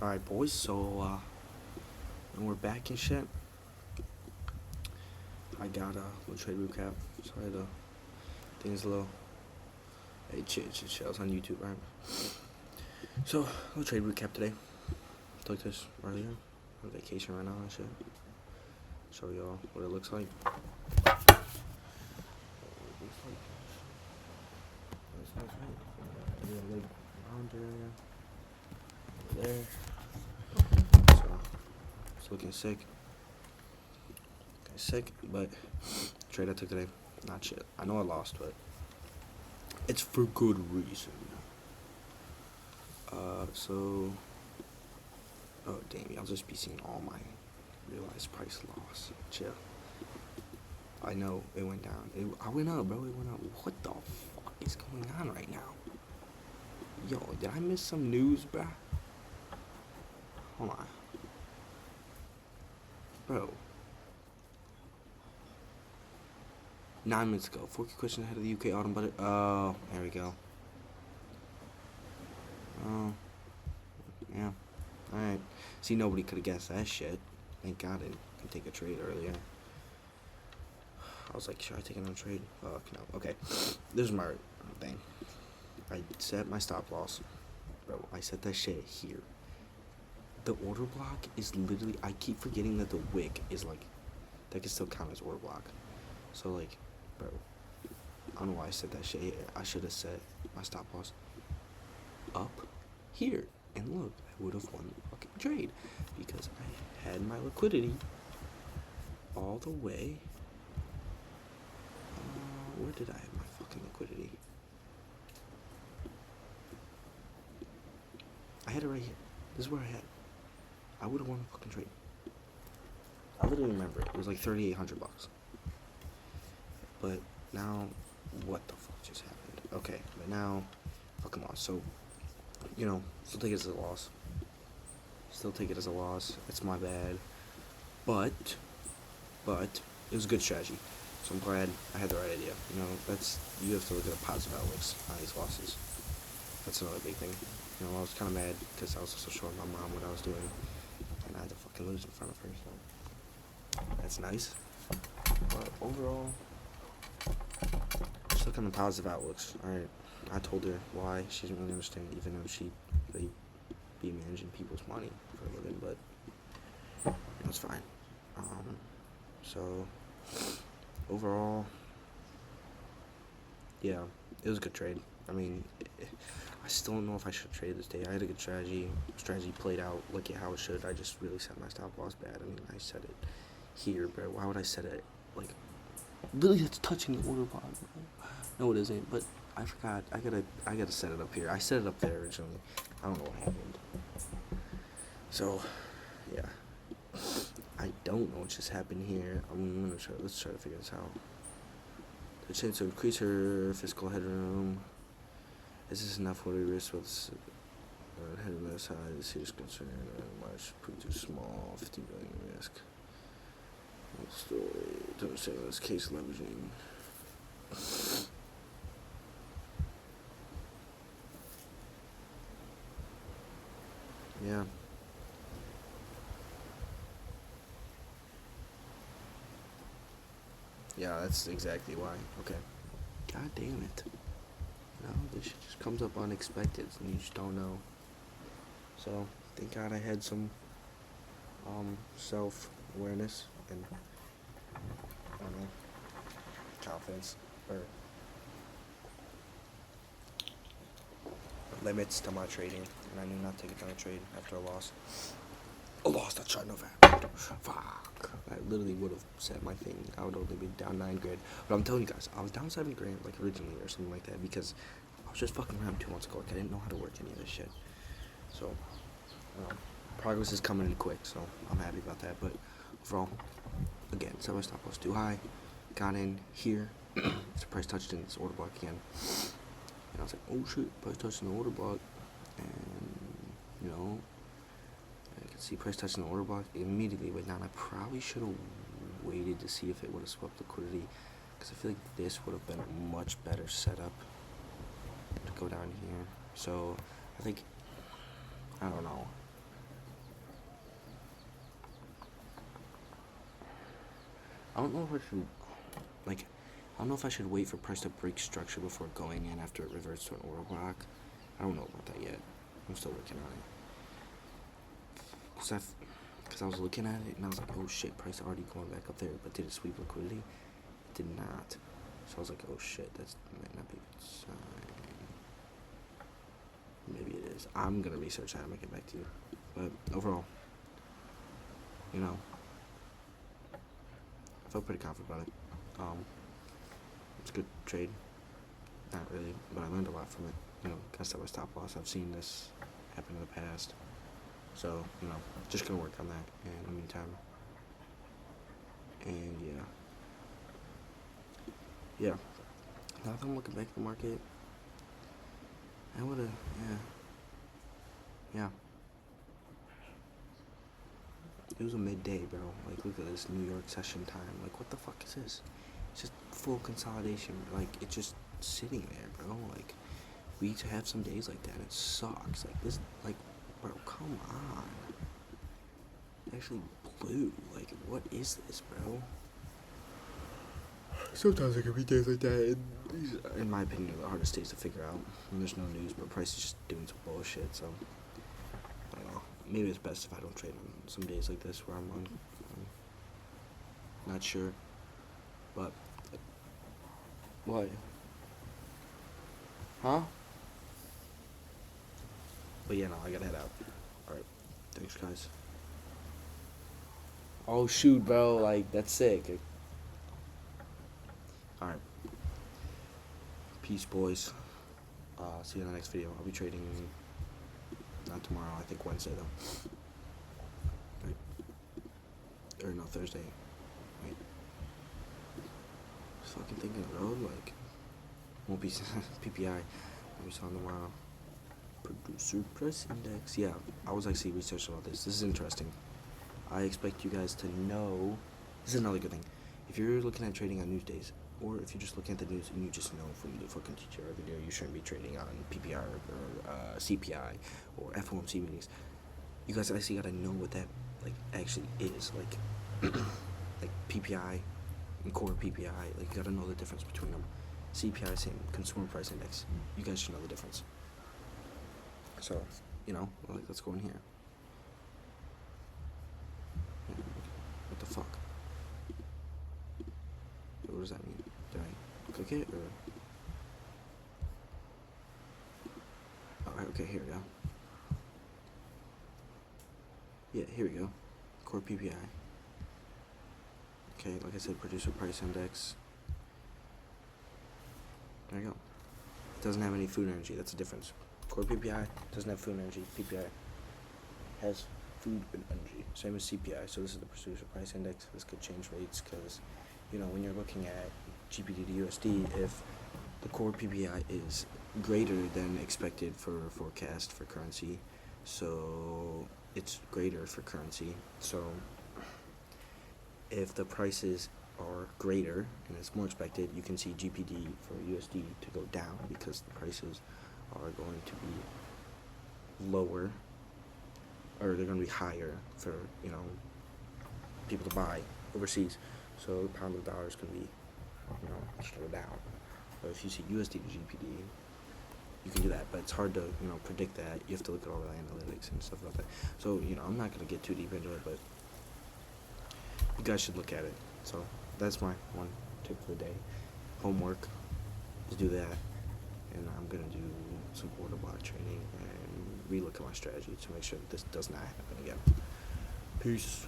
Alright, boys, so, and we're back and shit. I got a little trade recap. Sorry, the thing's a little. Hey, chill. I was on YouTube, right? So, little trade recap today. Took this earlier. I'm on vacation right now and shit. Show y'all what it looks like. There. So, it's looking sick. Sick, but trade I took today, not shit. I know I lost, but it's for good reason. So, oh damn, I'll just be seeing all my realized price loss. Chill. I know it went down. I went up, bro. It went up. What the fuck is going on right now? Yo, did I miss some news, bro? Hold on, bro. 9 minutes ago, 4K question ahead of the UK autumn budget. Oh, there we go. Oh, yeah. Alright. See, nobody could have guessed that shit. Thank God I didn't take a trade earlier. I was like, should I take another trade? Fuck no. Okay. This is my thing. I set my stop loss. Bro, I set that shit here. The order block is literally, I keep forgetting that the wick is like, that can still count as order block. So like, bro, I don't know why I said that shit here. I should have set my stop loss up here. And look, I would have won the fucking trade. Because I had my liquidity all the way. Where did I have my fucking liquidity? I had it right here. This is where I had it. I would have won the fucking trade. I literally remember it. It was like 3,800 bucks. But now, what the fuck just happened? Okay, but now, fucking lost. So, you know, still take it as a loss. Still take it as a loss. It's my bad. But, it was a good strategy. So I'm glad I had the right idea. You know, you have to look at the positive outlooks on these losses. That's another big thing. You know, I was kind of mad because I was also showing my mom what I was doing. And I had to fucking lose in front of her, so that's nice. But overall, just look on the positive outlooks. Alright, I told her why. She didn't really understand, even though they be managing people's money for a living, but it was fine. So overall, yeah, it was a good trade. I mean, I still don't know if I should trade this day. I had a good strategy. Strategy played out like how it should. I just really set my stop loss bad. I mean, I set it here, bro. Why would I set it like literally that's touching the order block, bro? No, it isn't. But I forgot. I gotta set it up here. I set it up there originally. I don't know what happened. So, yeah. I don't know what just happened here. Let's try to figure this out. The chance to increase her fiscal headroom. Is this enough? What do we risk with headroom that size? Serious concern. Much pretty too small. 50 billion risk. Story. Don't say this case leveraging. Yeah. Yeah, that's exactly why. Okay. God damn it. No, this shit just comes up unexpected and you just don't know. So, thank God I had some self-awareness and I don't know, confidence or limits to my trading, and I knew not to take another trade after a loss. A loss that shot November. Fuck. I literally would have said my thing. I would only be down 9 grand. But I'm telling you guys, I was down 7 grand like originally or something like that because I was just fucking around 2 months ago. Like, I didn't know how to work any of this shit. So, progress is coming in quick, so I'm happy about that. But overall, again, set my stop loss too high. Got in here. The price touched in this order block again. And I was like, oh shit, price touched in the order block. And, you know, I could see price touching the order block. Immediately went down. I probably should have waited to see if it would have swept liquidity. Because I feel like this would have been a much better setup to go down here. So, I think, I don't know. I don't know if I should, like, I don't know if I should wait for price to break structure before going in after it reverts to an order block. I don't know about that yet. I'm still working on it. Because I was looking at it and I was like, oh shit, price already going back up there. But did it sweep liquidity? It did not. So I was like, oh shit, that might not be a good sign. Maybe it is. I'm going to research that and get back to you. But overall, you know, I felt pretty confident about it. It's a good trade. Not really, but I learned a lot from it. You know, gotta set my stop loss. I've seen this happen in the past. So, you know, just gonna work on that in the meantime. And yeah. Now that I'm looking back at the market, I would've, yeah. It was a midday, bro. Like, look at this New York session time. Like, what the fuck is this? It's just full consolidation. Like, it's just sitting there, bro. Like, we have some days like that, and it sucks. Like, this, like, bro, come on. It actually blew. Like, what is this, bro? Sometimes there can be days like that, and these, in my opinion, are the hardest days to figure out when there's no news, but price is just doing some bullshit, so I don't know. Maybe it's best if I don't trade on some days like this where I'm not sure, but what? Huh? But yeah, no, I gotta head out. Alright, thanks guys. Oh shoot, bro, like, that's sick. Alright. Peace, boys. See you in the next video. I'll be trading, not tomorrow, I think Wednesday though. Right. Or no, Thursday. Wait. Just fucking thinking of the road, like, won't be PPI. I'll be selling tomorrow. Producer price index. Yeah, I was actually researching about this. This is interesting. I expect you guys to know. This is another good thing. If you're looking at trading on news days, or if you're just looking at the news and you just know from the fucking TTR video, you shouldn't be trading on PPR or CPI or FOMC meetings. You guys actually gotta know what that like actually is. Like, like PPI and core PPI. Like, you gotta know the difference between them. CPI, same consumer price index. You guys should know the difference. So, you know, like, let's go in here. What the fuck? What does that mean? Did I click it or? Alright, okay, here we go. Yeah, here we go. Core PPI. Okay, like I said, producer price index. There you go. It doesn't have any food energy, that's the difference. Core PPI doesn't have food energy. PPI has food and energy. Same as CPI. So this is the producer price index. This could change rates because, you know, when you're looking at GBP to USD, if the core PPI is greater than expected for forecast for currency, so it's greater for currency. So if the prices are greater and it's more expected, you can see GPD for USD to go down because the prices are going to be lower, or they're going to be higher for, you know, people to buy overseas. So the pound of the dollar is going to be, you know, slow down. But if you see USD to GPD, you can do that, but it's hard to, you know, predict that. You have to look at all the analytics and stuff like that. So, you know, I'm not going to get too deep into it, but you guys should look at it. So that's my one tip for the day. Homework is do that, and I'm going to do some order block training and relook at my strategy to make sure that this does not happen again. Peace.